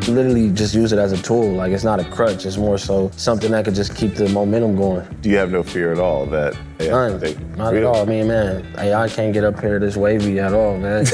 literally just use it as a tool. Like, it's not a crutch. It's more so something that could just keep the momentum going. Do you have no fear at all that AI? Not at all. I mean, man, AI can't get up here this wavy at all, man.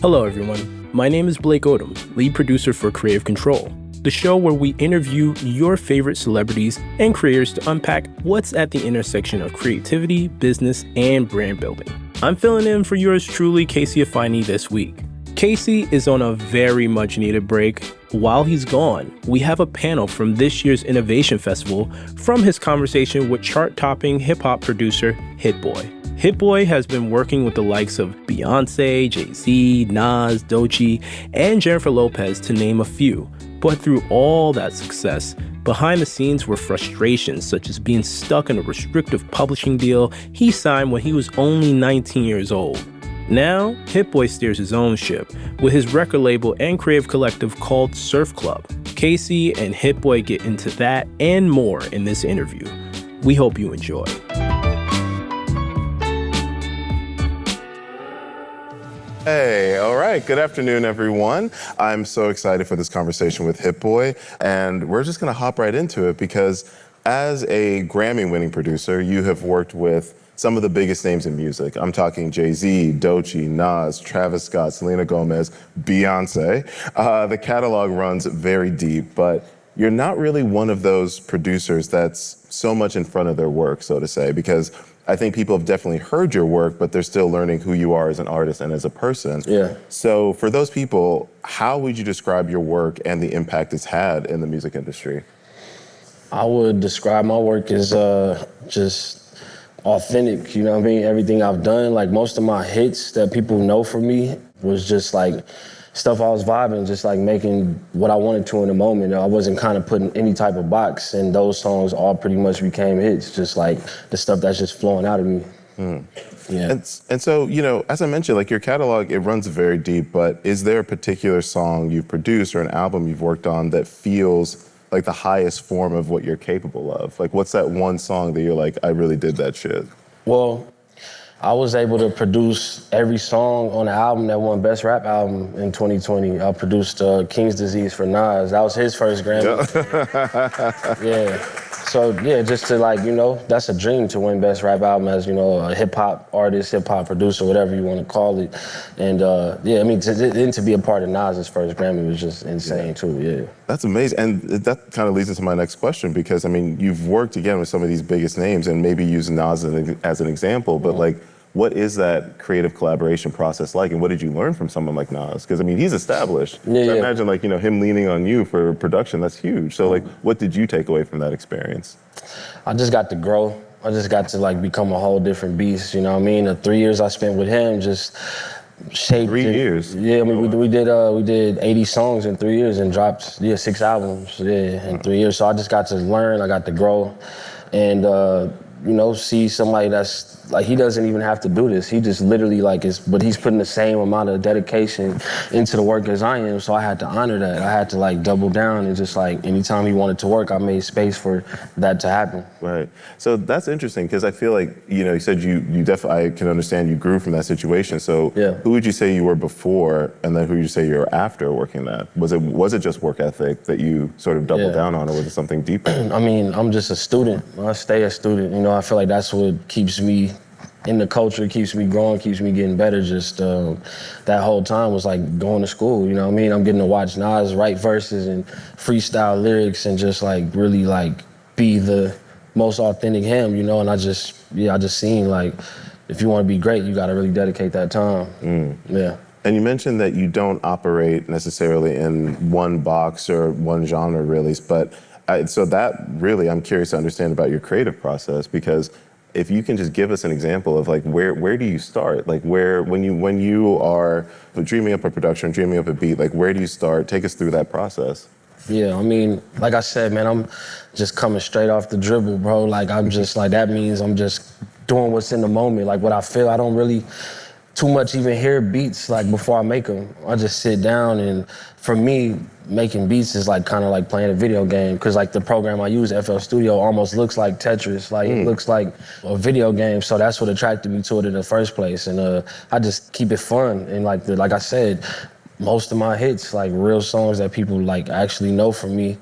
Hello, everyone. My name is Blake Odom, lead producer for Creative Control, the show where we interview your favorite celebrities and creators to unpack what's at the intersection of creativity, business, and brand building. I'm filling in for yours truly, KC Ifeanyi, this week. KC is on a very much needed break. While he's gone, we have a panel from this year's Innovation Festival from his conversation with chart-topping hip-hop producer Hit Boy. Hit Boy has been working with the likes of Beyoncé, Jay-Z, Nas, Doechii, and Jennifer Lopez, to name a few. But through all that success, behind the scenes were frustrations such as being stuck in a restrictive publishing deal he signed when he was only 19 years old. Now, Hit Boy steers his own ship with his record label and creative collective called Surf Club. KC and Hit Boy get into that and more in this interview. We hope you enjoy. Hey, all right. Good afternoon, everyone. I'm so excited for this conversation with Hit Boy, and we're just going to hop right into it because as a Grammy-winning producer, you have worked with some of the biggest names in music. I'm talking Jay-Z, Doechii, Nas, Travis Scott, Selena Gomez, Beyoncé. The catalog runs very deep, but you're not really one of those producers that's so much in front of their work, so to say, because I think people have definitely heard your work, but they're still learning who you are as an artist and as a person. Yeah. So for those people, how would you describe your work and the impact it's had in the music industry? I would describe my work as just authentic, you know what I mean? Everything I've done, like most of my hits that people know from me was just like stuff I was vibing, just like making what I wanted to in the moment. I wasn't kind of putting any type of box, and those songs all pretty much became hits, just like the stuff that's just flowing out of me. Yeah. And so, you know, as I mentioned, like your catalog, it runs very deep, but is there a particular song you've produced or an album you've worked on that feels like the highest form of what you're capable of? Like, what's that one song that you're like, I really did that shit? Well, I was able to produce every song on the album that won Best Rap Album in 2020. I produced King's Disease for Nas. That was his first Grammy. Yeah. So, yeah, just to like, you know, that's a dream to win Best Rap Album as, you know, a hip-hop artist, hip-hop producer, whatever you want to call it. And, yeah, I mean, to be a part of Nas's first Grammy was just insane, too, yeah. That's amazing. And that kind of leads into my next question because, I mean, you've worked, again, with some of these biggest names and maybe using Nas as an example, but, like, what is that creative collaboration process like, and what did you learn from someone like Nas? Because I mean, he's established. Yeah, so yeah. Imagine like, you know, him leaning on you for production. That's huge. So like, what did you take away from that experience? I just got to grow. I just got to like become a whole different beast. You know what I mean? The 3 years I spent with him just shaped. 3 years. Yeah, I mean, we did 80 songs in 3 years and dropped 6 albums. Yeah, in 3 years. So I just got to learn. I got to grow, and you know, see somebody that's like, he doesn't even have to do this. He just literally like but he's putting the same amount of dedication into the work as I am. So I had to honor that. I had to like double down and just like, anytime he wanted to work, I made space for that to happen. Right. So that's interesting because I feel like, you know, you said you definitely, I can understand you grew from that situation. So yeah. Who would you say you were before, and then who would you say you were after working that? Was it just work ethic that you sort of doubled down on, or was it something deeper? I mean, I'm just a student. I stay a student. You know, I feel like that's what keeps me in the culture, keeps me growing, keeps me getting better. Just that whole time was like going to school, you know what I mean? I'm getting to watch Nas write verses and freestyle lyrics and just like really like be the most authentic him, you know? And I just seen like, if you want to be great, you got to really dedicate that time. Yeah. And you mentioned that you don't operate necessarily in one box or one genre really, but so that really, I'm curious to understand about your creative process, because if you can just give us an example of like, where do you start? Like when you are dreaming up a production, dreaming up a beat, like where do you start? Take us through that process. Yeah, I mean, like I said, man, I'm just coming straight off the dribble, bro. Like I'm just like, that means I'm just doing what's in the moment, like what I feel. I don't really too much even hear beats like before I make them. I just sit down, and for me, making beats is like kind of like playing a video game, because like the program I use, FL Studio, almost looks like Tetris. Like it looks like a video game. So that's what attracted me to it in the first place. And I just keep it fun. And like I said, most of my hits, like real songs that people like actually know from me,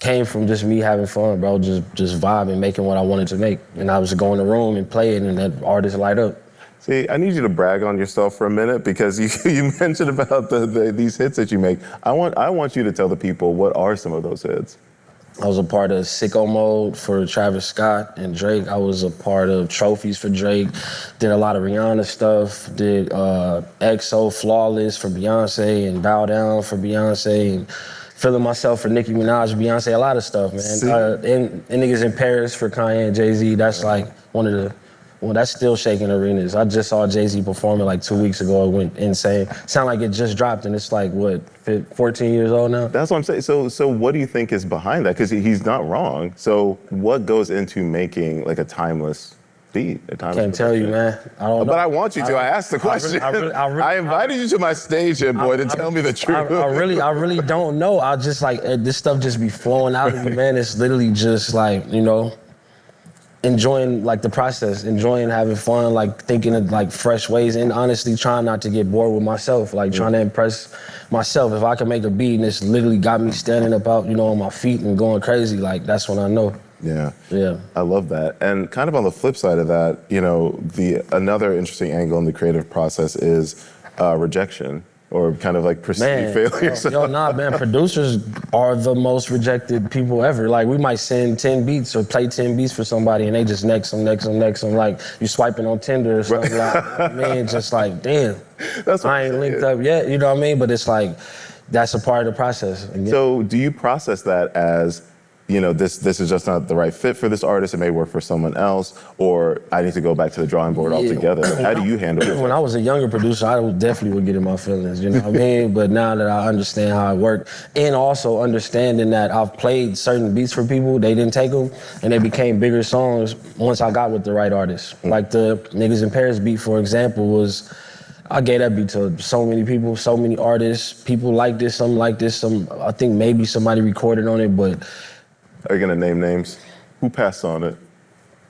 came from just me having fun, bro, just vibing, making what I wanted to make. And I was go in the room and play it, and that artist light up. See, I need you to brag on yourself for a minute, because you mentioned about these hits that you make. I want you to tell the people, what are some of those hits? I was a part of Sicko Mode for Travis Scott and Drake. I was a part of Trophies for Drake. Did a lot of Rihanna stuff. Did EXO Flawless for Beyonce and Bow Down for Beyonce. And Feeling Myself for Nicki Minaj, Beyonce, a lot of stuff, man. And Niggas in Paris for Kanye and Jay-Z. That's like one of the, well, that's still shaking arenas. I just saw Jay-Z performing like 2 weeks ago. It went insane. Sound like it just dropped, and it's like, what, 14 years old now? That's what I'm saying. So what do you think is behind that? Because he's not wrong. So what goes into making like a timeless beat? Can't tell you, man. I don't know. But I want you to. I asked the question. I invited you to my stage here, boy, to tell me the truth. I really don't know. I just like, this stuff just be flowing out of me, man. It's literally just like, you know, enjoying like the process, enjoying having fun, like thinking of like fresh ways, and honestly trying not to get bored with myself, like trying to impress myself. If I can make a beat and it's literally got me standing up out, you know, on my feet and going crazy, like that's when I know. Yeah. Yeah. I love that. And kind of on the flip side of that, you know, another interesting angle in the creative process is rejection, or kind of like perceived failure. Nah, man, producers are the most rejected people ever. Like, we might send 10 beats or play 10 beats for somebody, and they just next them. Like, you swiping on Tinder or something. Like, man, just like, damn, I ain't linked up yet, you know what I mean? But it's like, that's a part of the process. So do you process that as, you know, this is just not the right fit for this artist, it may work for someone else, or I need to go back to the drawing board altogether? How do you handle it? When I was a younger producer, I definitely would get in my feelings, you know what I mean? But now that I understand how it worked, and also understanding that I've played certain beats for people, they didn't take them, and they became bigger songs once I got with the right artist. Like the Niggas in Paris beat, for example, I gave that beat to so many people, so many artists. People like this, some like this, some, I think maybe somebody recorded on it, but are you gonna name names? Who passed on it?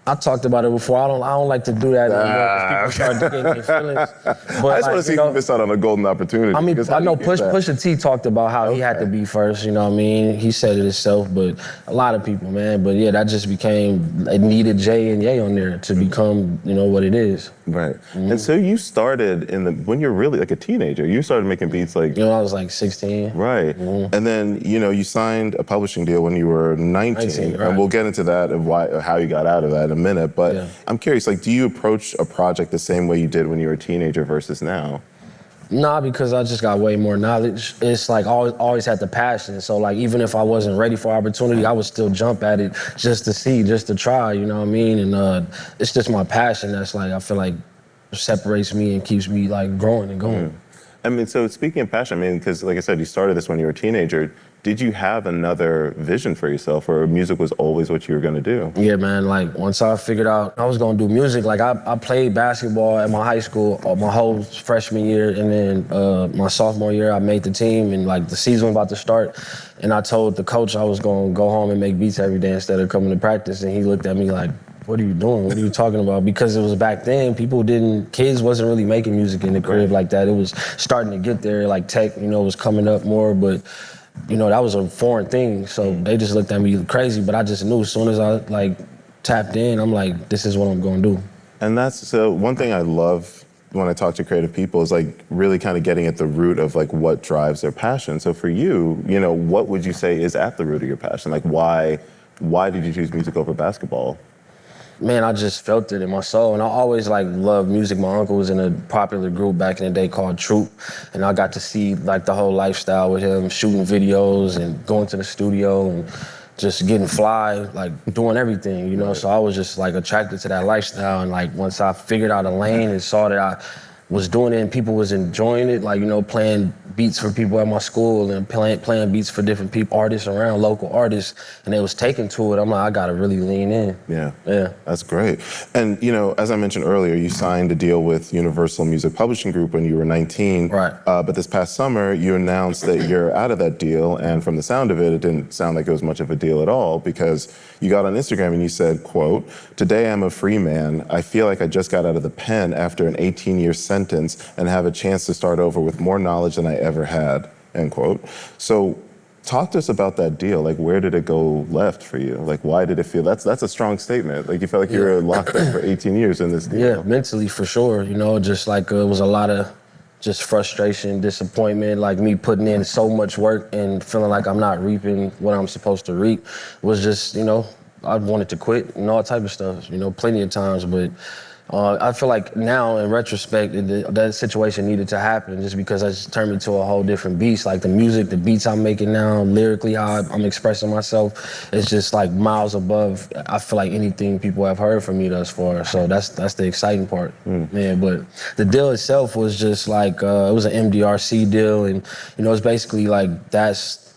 I talked about it before. I don't like to do that anymore, because people start getting their feelings. But I just want to see if you miss out on a golden opportunity. I mean, I know Pusha T talked about how he had to be first, you know what I mean? He said it himself, but a lot of people, man. But yeah, that just became, it needed J and Ye on there to become, you know, what it is. Right. And so you started when you're really like a teenager, you started making beats like... You know, I was like 16. Right. And then, you know, you signed a publishing deal when you were 19. Right. And we'll get into that, of how you got out of that in a minute. But I'm curious, like, do you approach a project the same way you did when you were a teenager versus now? Nah, because I just got way more knowledge. It's like always had the passion. So like, even if I wasn't ready for opportunity, I would still jump at it just to see, just to try, you know what I mean? And it's just my passion that's like, I feel like separates me and keeps me like growing and going. I mean, so speaking of passion, I mean, because like I said, you started this when you were a teenager. Did you have another vision for yourself, or music was always what you were gonna do? Yeah, man, like once I figured out I was gonna do music, like I played basketball at my high school my whole freshman year, and then my sophomore year I made the team, and like the season was about to start, and I told the coach I was gonna go home and make beats every day instead of coming to practice, and he looked at me like, what are you doing? What are you talking about? Because it was back then, kids wasn't really making music in the crib like that. It was starting to get there, like tech, you know, was coming up more, but you know, that was a foreign thing. So they just looked at me crazy, but I just knew as soon as I like tapped in, I'm like, this is what I'm gonna do. And so one thing I love when I talk to creative people is like really kind of getting at the root of like what drives their passion. So for you, you know, what would you say is at the root of your passion? Like why did you choose music over basketball? Man, I just felt it in my soul, and I always like loved music. My uncle was in a popular group back in the day called Troop, and I got to see like the whole lifestyle with him, shooting videos and going to the studio and just getting fly, like doing everything, you know? So I was just like attracted to that lifestyle, and like once I figured out a lane and saw that I was doing it and people was enjoying it, like, you know, playing beats for people at my school and playing beats for different people, artists around, local artists, and they was taking to it, I'm like, I gotta really lean in. Yeah, yeah, that's great. And you know, as I mentioned earlier, you signed a deal with Universal Music Publishing Group when you were 19. Right. But this past summer, you announced that you're out of that deal, and from the sound of it, it didn't sound like it was much of a deal at all, because you got on Instagram and you said, quote, "Today I'm a free man. I feel like I just got out of the pen after an 18-year sentence and have a chance to start over with more knowledge than I ever had, end quote. So talk to us about that deal. Like, where did it go left for you? Like, why did it feel, that's a strong statement. Like, you felt like you were locked up for 18 years in this deal. Yeah, mentally for sure. You know, just like it was a lot of just frustration, disappointment, like me putting in so much work and feeling like I'm not reaping what I'm supposed to reap was just, you know, I wanted to quit and all type of stuff, you know, plenty of times, but I feel like now in retrospect, that situation needed to happen just because I just turned me to a whole different beast. Like the music, the beats I'm making now, lyrically, how I'm expressing myself, it's just like miles above, I feel like anything people have heard from me thus far. So that's the exciting part. Yeah, but the deal itself was just like, it was an MDRC deal, and you know, it's basically like that's,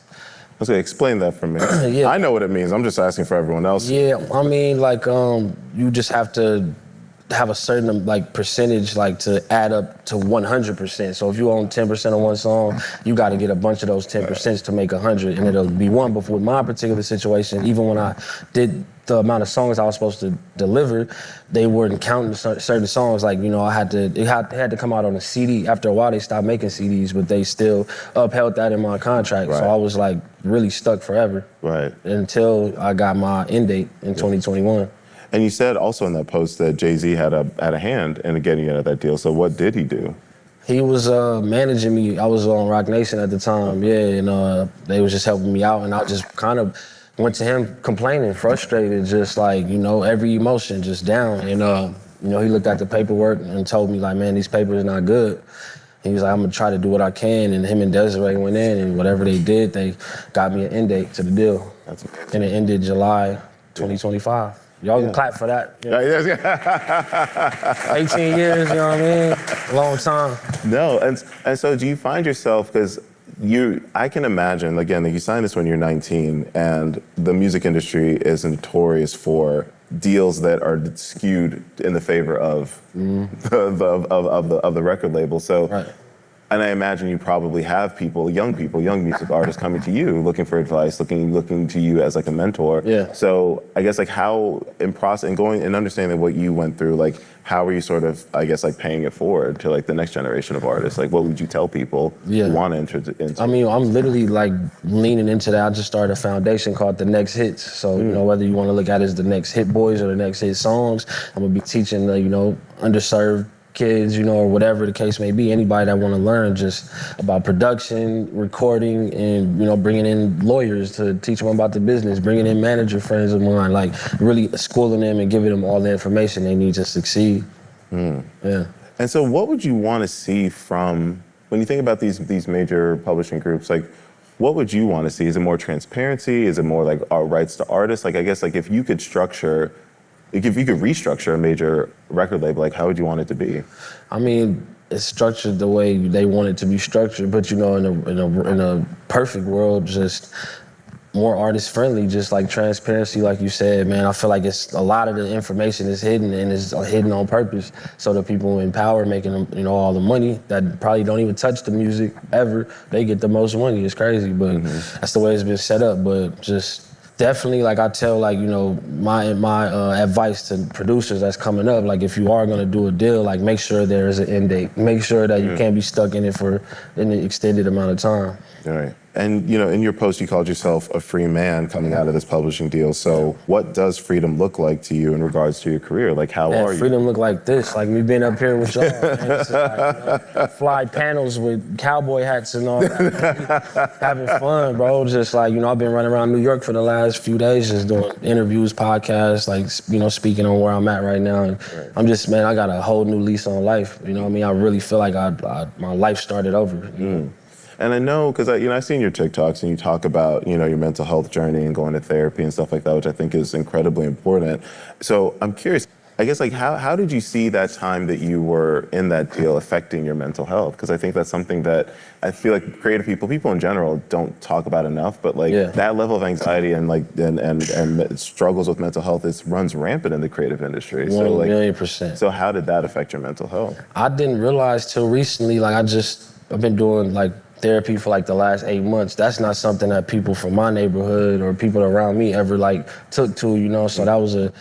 Okay, explain that for me. Yeah. I know what it means. I'm just asking for everyone else. Yeah, I mean, like, you just have to have a certain like percentage like to add up to 100%. So if you own 10% of one song, you got to get a bunch of those 10% to make 100, and it'll be one. But with my particular situation, even when I did the amount of songs I was supposed to deliver, they weren't counting certain songs. Like, you know, it had to come out on a CD. After a while, they stopped making CDs, but they still upheld that in my contract. Right. So I was like really stuck forever. Right. Until I got my end date in 2021. And you said also in that post that Jay-Z had a hand in getting you out of that deal. So what did he do? He was managing me. I was on Rock Nation at the time, yeah, and they was just helping me out, and I just kind of went to him complaining, frustrated, just like, you know, every emotion just down. And you know, he looked at the paperwork and told me like, man, these papers are not good. He was like, I'm gonna try to do what I can, and him and Desiree went in, and whatever they did, they got me an end date to the deal. That's amazing. And it ended July 2025. Y'all can clap for that. You know? 18 years, you know what I mean? Long time. No, and so do you find yourself, because I can imagine, again, that you signed this when you're 19, and the music industry is notorious for deals that are skewed in the favor of the record label. So, right. And I imagine you probably have young music artists coming to you looking for advice, looking to you as like a mentor. Yeah. So I guess like how in process and going and understanding what you went through, like how are you sort of, I guess, like paying it forward to like the next generation of artists? Like what would you tell people who want to enter into? I mean, I'm literally like leaning into that. I just started a foundation called The Next Hits. So, you know, whether you want to look at it as the next hit boys or the next hit songs, I'm gonna be teaching the, you know, underserved kids, you know, or whatever the case may be, anybody that want to learn just about production, recording, and, you know, bringing in lawyers to teach them about the business, bringing in manager friends of mine, like really schooling them and giving them all the information they need to succeed. Yeah. And so what would you want to see from, when you think about these major publishing groups, like what would you want to see? Is it more transparency? Is it more like our rights to artists? Like, I guess like if you could restructure a major record label, like how would you want it to be? I mean, it's structured the way they want it to be structured, but you know, in a perfect world, just more artist friendly, just like transparency, like you said, man. I feel like it's a lot of the information is hidden, and it's hidden on purpose, so the people in power making them, you know, all the money that probably don't even touch the music ever, they get the most money. It's crazy, but that's the way it's been set up. But just definitely, like I tell, like, you know, my advice to producers that's coming up, like if you are gonna do a deal, like make sure there is an end date. Make sure that you can't be stuck in it for an extended amount of time. All right. And, you know, in your post, you called yourself a free man coming out of this publishing deal. So what does freedom look like to you in regards to your career? Like, how are you? Freedom look like this, like me being up here with y'all, man. It's like, you know, fly panels with cowboy hats and all that. Having fun, bro. Just like, you know, I've been running around New York for the last few days, just doing interviews, podcasts, like, you know, speaking on where I'm at right now. And I'm just, man, I got a whole new lease on life. You know what I mean? I really feel like my life started over. You know? And I know, because I've seen your TikToks and you talk about, you know, your mental health journey and going to therapy and stuff like that, which I think is incredibly important. So I'm curious, I guess, like, how did you see that time that you were in that deal affecting your mental health? Because I think that's something that I feel like creative people in general don't talk about enough, but like that level of anxiety and like and struggles with mental health runs rampant in the creative industry. 1,000,000%. So how did that affect your mental health? I didn't realize till recently, like I've been doing like therapy for like the last 8 months. That's not something that people from my neighborhood or people around me ever like took to, you know, so that was a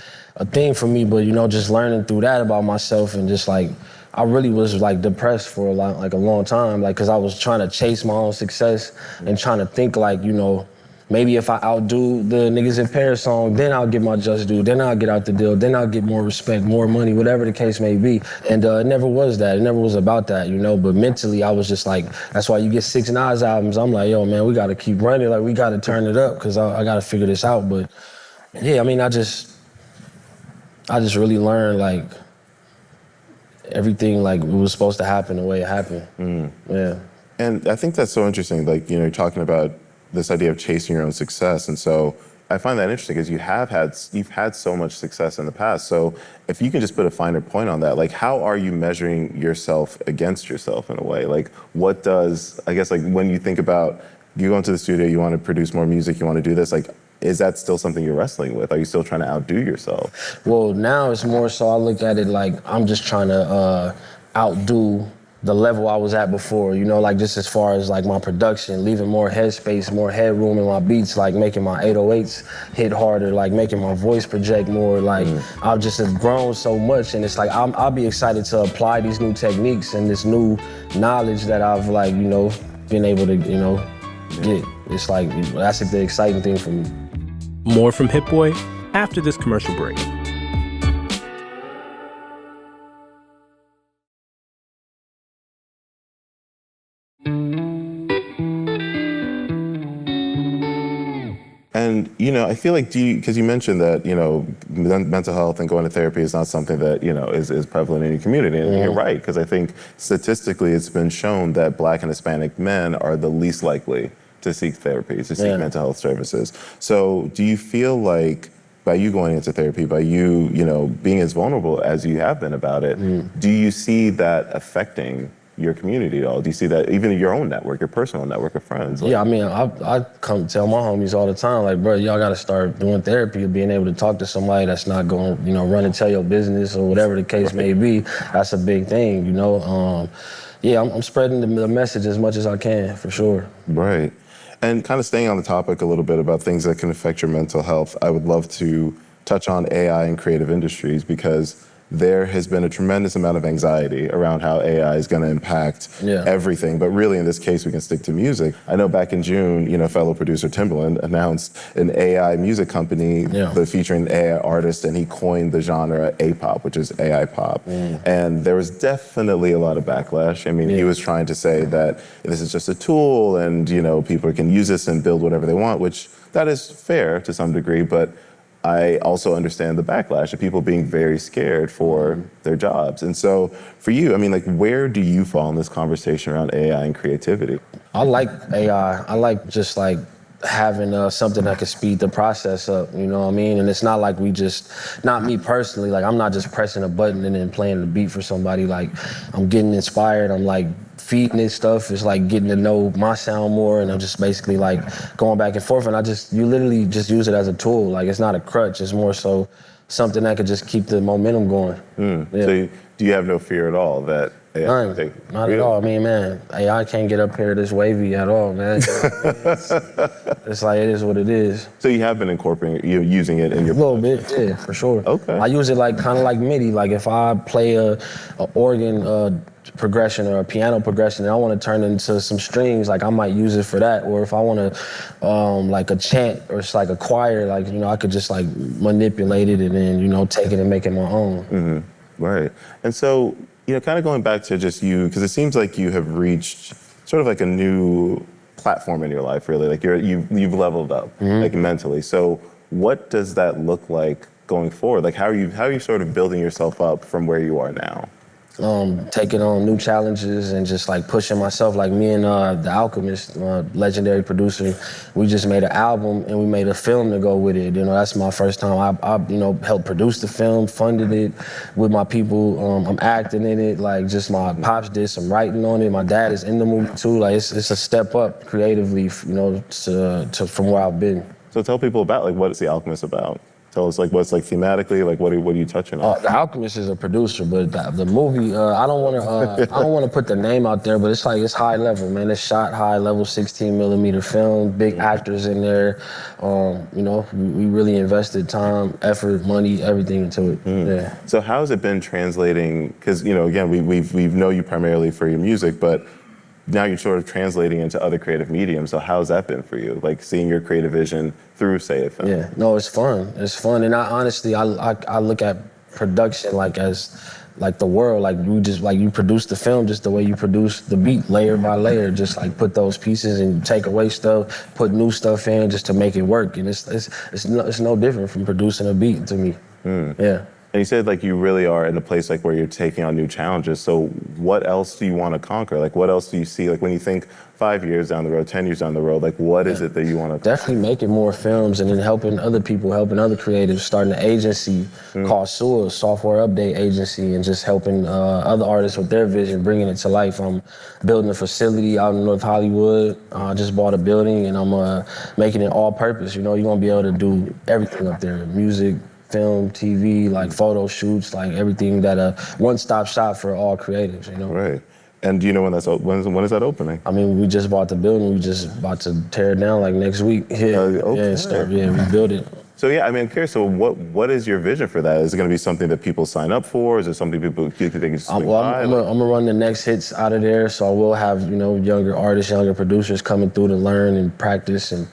thing for me. But, you know, just learning through that about myself and just like I really was like depressed for a long time, like, cause I was trying to chase my own success and trying to think like, maybe if I outdo the Niggas in Paris song, then I'll get my just due, then I'll get out the deal, then I'll get more respect, more money, whatever the case may be. And it never was that. It never was about that, but mentally I was just like, that's why you get 6 Nas albums. I'm like, yo, man, we gotta keep running. Like, we gotta turn it up, cause I gotta figure this out. But yeah, I mean, I just really learned like everything like it was supposed to happen the way it happened. Yeah. And I think that's so interesting. Like, you're talking about this idea of chasing your own success. And so I find that interesting because you've had so much success in the past. So if you can just put a finer point on that, like, how are you measuring yourself against yourself in a way? Like, what does, I guess, like, when you think about, you go into the studio, you want to produce more music, you want to do this, like, is that still something you're wrestling with? Are you still trying to outdo yourself? Well, now it's more so I look at it like I'm just trying to outdo the level I was at before, like just as far as like my production, leaving more headspace, more headroom in my beats, like making my 808s hit harder, like making my voice project more, like I've just have grown so much, and it's like I'll be excited to apply these new techniques and this new knowledge that I've like, been able to, get. It's like, that's the exciting thing for me. More from Hit Boy after this commercial break. And, I feel like, because you mentioned that, mental health and going to therapy is not something that, is prevalent in your community. And you're right, because I think statistically it's been shown that Black and Hispanic men are the least likely to seek therapy, to seek mental health services. So do you feel like by you going into therapy, by you, being as vulnerable as you have been about it, do you see that affecting your community at all? Do you see that even in your own network, your personal network of friends? Like, yeah, I mean, I come tell my homies all the time, like, bro, y'all gotta start doing therapy or being able to talk to somebody that's not going, run and tell your business or whatever the case may be. That's a big thing, Yeah, I'm spreading the message as much as I can, for sure. Right. And kind of staying on the topic a little bit about things that can affect your mental health, I would love to touch on AI and creative industries, because there has been a tremendous amount of anxiety around how AI is going to impact everything. But really, in this case, we can stick to music. I know back in June, fellow producer Timbaland announced an AI music company featuring AI artists, and he coined the genre A-pop, which is AI pop. And there was definitely a lot of backlash. I mean, he was trying to say that this is just a tool and, people can use this and build whatever they want, which that is fair to some degree, but I also understand the backlash of people being very scared for their jobs. And so for you, I mean, like, where do you fall in this conversation around AI and creativity? I like AI. I like just like having something that could speed the process up, you know what I mean? And it's not like not me personally, like I'm not just pressing a button and then playing the beat for somebody. Like, I'm getting inspired, I'm like feeding it stuff. It's like getting to know my sound more, and I'm just basically like going back and forth, and you literally just use it as a tool. Like, it's not a crutch, it's more so something that could just keep the momentum going. Yeah. So do you have no fear at all that AI not at all. I mean, man, AI can't get up here this wavy at all, man. It's like, it is what it is. So you have been incorporating, using it in your... A little bit, yeah, for sure. Okay. I use it like kind of like MIDI. Like, if I play a organ progression or a piano progression and I want to turn it into some strings, like I might use it for that. Or if I want to like a chant or it's like a choir, like, I could just like manipulate it and then, take it and make it my own. Right. And so, kind of going back to just you, because it seems like you have reached sort of like a new platform in your life, really. Like, you've leveled up, like, mentally. So what does that look like going forward? Like, how are you sort of building yourself up from where you are now? Taking on new challenges and just like pushing myself. Like, me and The Alchemist, legendary producer, we just made an album and we made a film to go with it. That's my first time. I helped produce the film, funded it with my people. I'm acting in it. Like, just my pops did some writing on it. My dad is in the movie too. Like, it's a step up creatively, to from where I've been. So tell people about, like, what is The Alchemist about? Tell us like what's like thematically, like what are you touching on? The Alchemist is a producer, but the movie, I don't want to put the name out there, but it's high level, man. It's shot high level, 16 millimeter film, big actors in there. You know, we really invested time, effort, money, everything into it. Yeah. So how has it been translating? Because you know, again, we know you primarily for your music, but now you're sort of translating into other creative mediums. So how's that been for you? Like seeing your creative vision through, say, a film? Yeah, no, it's fun. It's fun, and I honestly look at production like as like the world, like you produce the film just the way you produce the beat, layer by layer. Just like put those pieces and take away stuff, put new stuff in just to make it work. And it's no different from producing a beat to me. Yeah. And you said like you really are in a place like where you're taking on new challenges. So what else do you want to conquer? Like what else do you see? Like when you think 5 years down the road, 10 years down the road, like what is it that you want to definitely making more films and then helping other people, helping other creatives, starting an agency called SUA, Software Update Agency, and just helping other artists with their vision, bringing it to life. I'm building a facility out in North Hollywood. I just bought a building and I'm making it all purpose. You know, you're gonna be able to do everything up there, music, film, TV, like photo shoots, like everything that a one-stop shop for all creatives, you know? Right. And do you know when when is that opening? I mean, we just bought the building. We just about to tear it down like next week. Yeah, rebuild it. So yeah, I mean, I'm curious. So what is your vision for that? Is it going to be something that people sign up for? Is it something people you think can just swing by? I'm gonna run the next hits out of there. So I will have younger artists, younger producers coming through to learn and practice and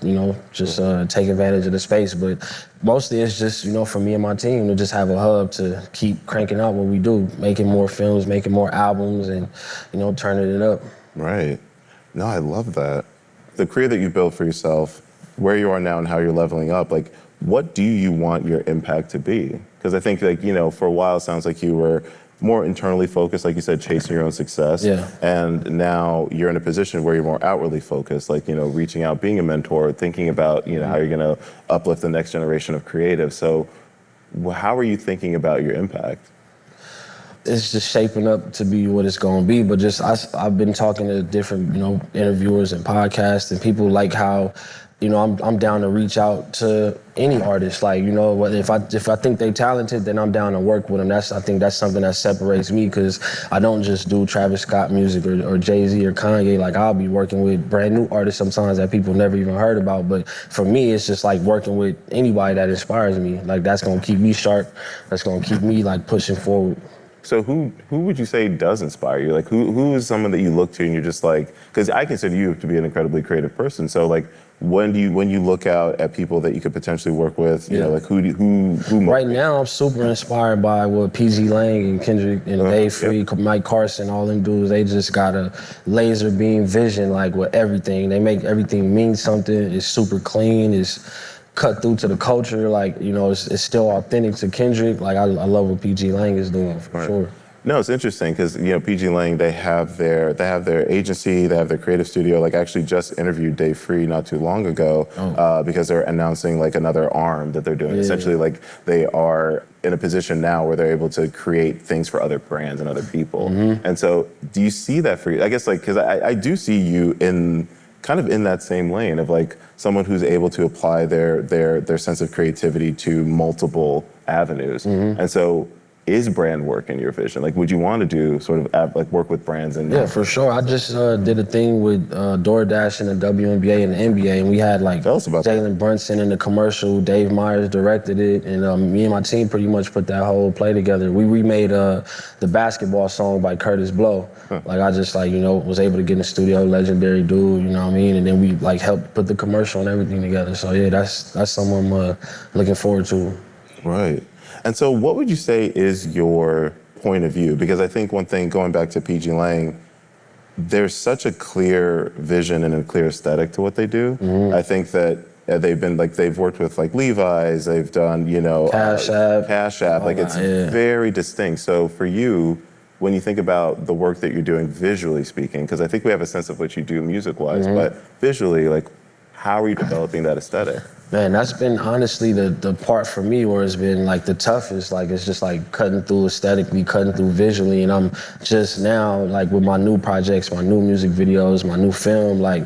just take advantage of the space. But mostly it's just for me and my team to just have a hub to keep cranking out what we do, making more films, making more albums, and turning it up. Right. No, I love that. The career that you built for yourself, where you are now and how you're leveling up, like. What do you want your impact to be? Because I think for a while it sounds like you were more internally focused, like you said, chasing your own success. Yeah. And now you're in a position where you're more outwardly focused, like, reaching out, being a mentor, thinking about, how you're gonna uplift the next generation of creatives. So how are you thinking about your impact? It's just shaping up to be what it's gonna be, but I've been talking to different, interviewers and podcasts, and people like how, I'm down to reach out to any artist. Like, if I think they talented, then I'm down to work with them. I think that's something that separates me, because I don't just do Travis Scott music or Jay-Z or Kanye. Like, I'll be working with brand new artists sometimes that people never even heard about. But for me, it's just like working with anybody that inspires me. Like, that's gonna keep me sharp. That's gonna keep me like pushing forward. So who would you say does inspire you? Like who is someone that you look to and you're just like, because I consider you to be an incredibly creative person. So like when you look out at people that you could potentially work with, like who Right now I'm super inspired by what PG Lang and Kendrick and Dave Free, Mike Carson, all them dudes. They just got a laser beam vision, like with everything. They make everything mean something. It's super clean. It's cut through to the culture, like, it's still authentic to Kendrick. Like, I love what PG Lang is doing, for sure. No, it's interesting because, PG Lang, they have their agency, they have their creative studio. Like, I actually just interviewed Dave Free not too long ago because they're announcing, like, another arm that they're doing. Yeah. Essentially, like, they are in a position now where they're able to create things for other brands and other people. Mm-hmm. And so, do you see that for you? I guess, like, because I do see you in kind of in that same lane of like someone who's able to apply their sense of creativity to multiple avenues. Mm-hmm. And so is brand work in your vision? Like, would you want to do sort of like work with brands? And yeah, for sure. I just did a thing with DoorDash and the WNBA and the NBA, and we had like Jalen Brunson in the commercial. Dave Myers directed it, and me and my team pretty much put that whole play together. We remade the basketball song by Curtis Blow. Huh. Like, I just was able to get in the studio, legendary dude, you know what I mean? And then we like helped put the commercial and everything together. So yeah, that's something I'm looking forward to. Right. And so what would you say is your point of view? Because I think one thing, going back to PG Lang, there's such a clear vision and a clear aesthetic to what they do. Mm-hmm. I think that they've worked with like Levi's, they've done, Cash App. Like it's very distinct. So for you, when you think about the work that you're doing visually speaking, because I think we have a sense of what you do music-wise, but visually, like, how are you developing that aesthetic? Man, that's been honestly the part for me where it's been like the toughest. Like, it's just like cutting through aesthetically, cutting through visually. And I'm just now, like with my new projects, my new music videos, my new film, like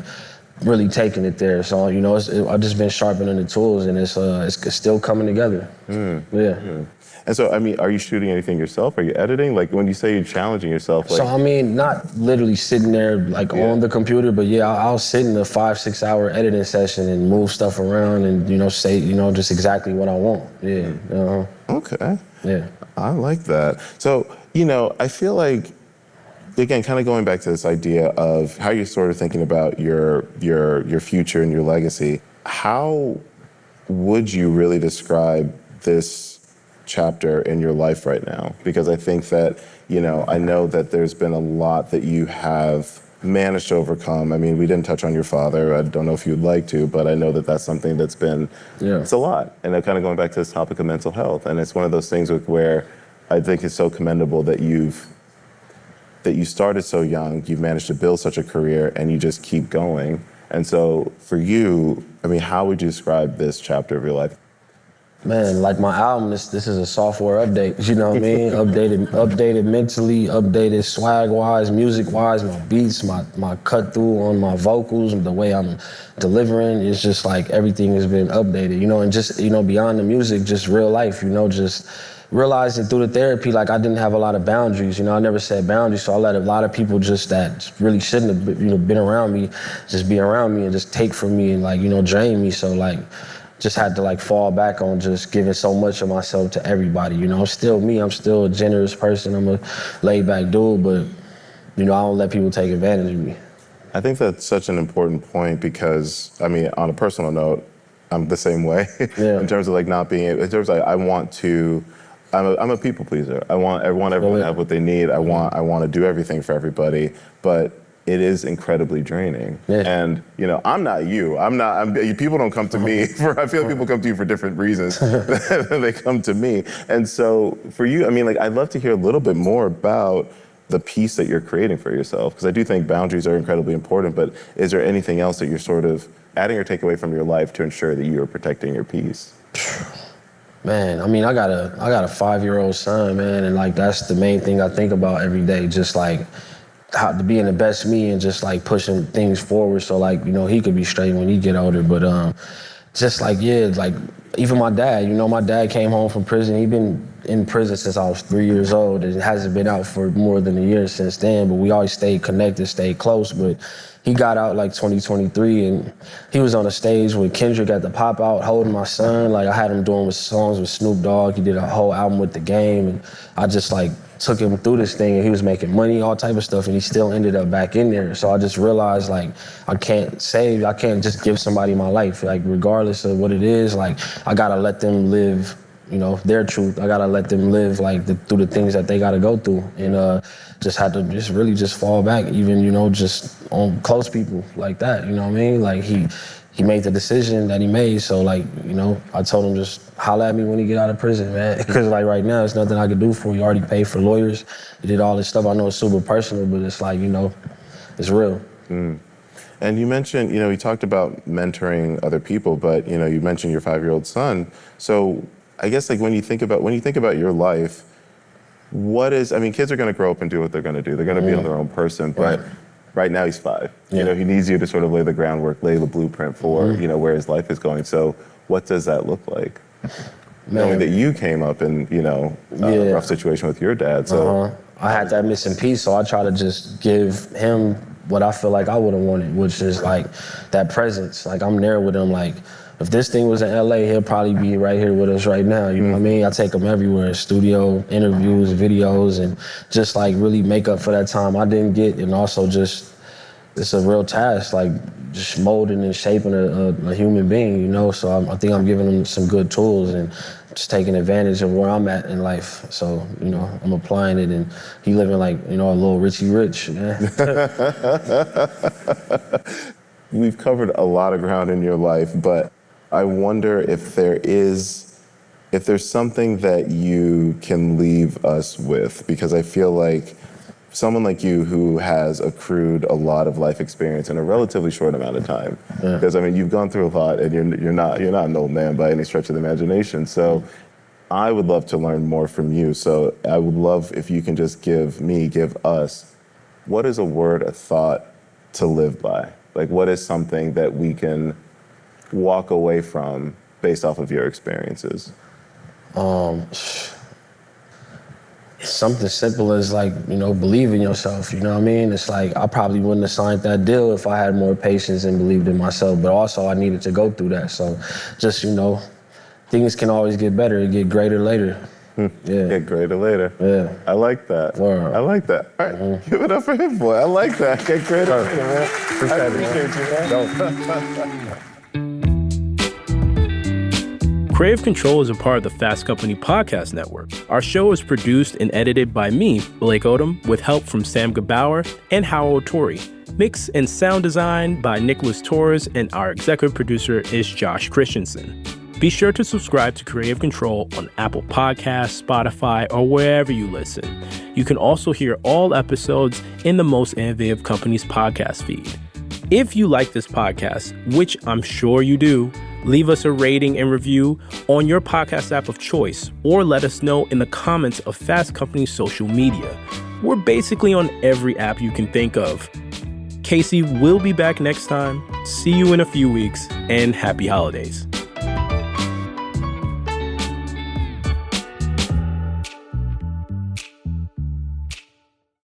really taking it there. So, you know, I've just been sharpening the tools, and it's still coming together. Yeah. And so, I mean, are you shooting anything yourself? Are you editing? Like, when you say you're challenging yourself, like... So, I mean, not literally sitting there, like, on the computer, but yeah, I'll sit in a 5-6 hour editing session and move stuff around and, you know, say, you know, just exactly what I want. Yeah. Okay. Yeah. I like that. So, you know, I feel like, again, kind of going back to this idea of how you're sort of thinking about your future and your legacy, how would you really describe this chapter in your life right now? Because I think that, you know, I know that there's been a lot that you have managed to overcome. I mean, we didn't touch on your father. I don't know if you'd like to, but I know that that's something that's been, it's a lot. And I'm kind of going back to this topic of mental health. And it's one of those things where I think it's so commendable that you started so young, you've managed to build such a career, and you just keep going. And so for you, I mean, how would you describe this chapter of your life? Man, like my album, this is a software update, you know what I mean? Updated mentally, updated swag-wise, music-wise, my beats, my cut-through on my vocals, the way I'm delivering, it's just like everything has been updated, you know, and just, you know, beyond the music, just real life, you know, just realizing through the therapy, like I didn't have a lot of boundaries, you know, I never set boundaries, so I let a lot of people just that really shouldn't have, you know, been around me, just be around me and just take from me and like, you know, drain me, so like, just had to like fall back on just giving so much of myself to everybody, you know. I'm still me, I'm still a generous person, I'm a laid back dude, but you know, I don't let people take advantage of me. I think that's such an important point because, I mean, on a personal note, I'm the same way in terms of like not being, in terms of like, I'm a people pleaser. I want everyone to have what they need. I want to do everything for everybody, but it is incredibly draining. And, you know, I'm not you. People don't come to me I feel like people come to you for different reasons than they come to me. And so for you, I mean, like, I'd love to hear a little bit more about the piece that you're creating for yourself, because I do think boundaries are incredibly important, but is there anything else that you're sort of adding or take away from your life to ensure that you are protecting your peace? Man, I mean, I got a 5-year-old son, man, and like that's the main thing I think about every day, just like how to being the best me and just like pushing things forward so like, you know, he could be straight when he get older. But just like, yeah, like even my dad, you know, my dad came home from prison. He'd been in prison since I was 3 years old. It hasn't been out for more than a year since then, but we always stayed connected, stayed close. But he got out like 2023 and he was on a stage with Kendrick at the Pop Out holding my son. Like I had him doing songs with Snoop Dogg. He did a whole album with The Game. And I just like took him through this thing and he was making money, all type of stuff, and he still ended up back in there. So I just realized like I can't just give somebody my life, like regardless of what it is, like I gotta let them live, you know, their truth. I gotta let them live like through the things that they gotta go through, and just had to just really just fall back, even, you know, just on close people like that, you know what I mean? Like he made the decision that he made, so like, you know, I told him just holler at me when he get out of prison, man. Because like right now, there's nothing I can do for you. You already paid for lawyers, you did all this stuff. I know it's super personal, but it's like, you know, it's real. And you mentioned, you know, you talked about mentoring other people, but you know, you mentioned your 5-year-old son. So I guess like when you think about your life, I mean, kids are going to grow up and do what they're going to do. They're going to be on their own person, but right now he's 5. You know, he needs you to sort of lay the groundwork, lay the blueprint for, you know, where his life is going. So what does that look like? Knowing that you came up in, you know, a rough situation with your dad. So I had that missing piece, so I try to just give him what I feel like I would have wanted, which is like that presence. Like I'm there with him. Like if this thing was in LA, he'll probably be right here with us right now. You know what I mean? I take him everywhere, studio, interviews, videos, and just like really make up for that time I didn't get. And also just, it's a real task, like just molding and shaping a human being, you know? So I think I'm giving him some good tools and just taking advantage of where I'm at in life. So, you know, I'm applying it, and he living like, you know, a little Richie Rich, man. We've covered a lot of ground in your life, but I wonder if there's something that you can leave us with, because I feel like someone like you who has accrued a lot of life experience in a relatively short amount of time. Because I mean, you've gone through a lot, and you're not an old man by any stretch of the imagination. So I would love to learn more from you. So I would love if you can just give us, what is a word, a thought to live by? Like, what is something that we can walk away from based off of your experiences? Something simple as like, believe in yourself, you know what I mean? It's like, I probably wouldn't have signed that deal if I had more patience and believed in myself, but also I needed to go through that. So just, things can always get better, it get greater later. Yeah. Get greater later. Yeah. I like that. Word. I like that. All right, give it up for him, boy. I like that. Get greater later, man. I appreciate you, man. Creative Control is a part of the Fast Company podcast network. Our show is produced and edited by me, Blake Odom, with help from Sam Gabauer and Howard Torrey. Mix and sound design by Nicholas Torres, and our executive producer is Josh Christensen. Be sure to subscribe to Creative Control on Apple Podcasts, Spotify, or wherever you listen. You can also hear all episodes in the Most Innovative Companies podcast feed. If you like this podcast, which I'm sure you do, leave us a rating and review on your podcast app of choice, or let us know in the comments of Fast Company's social media. We're basically on every app you can think of. KC will be back next time. See you in a few weeks, and happy holidays.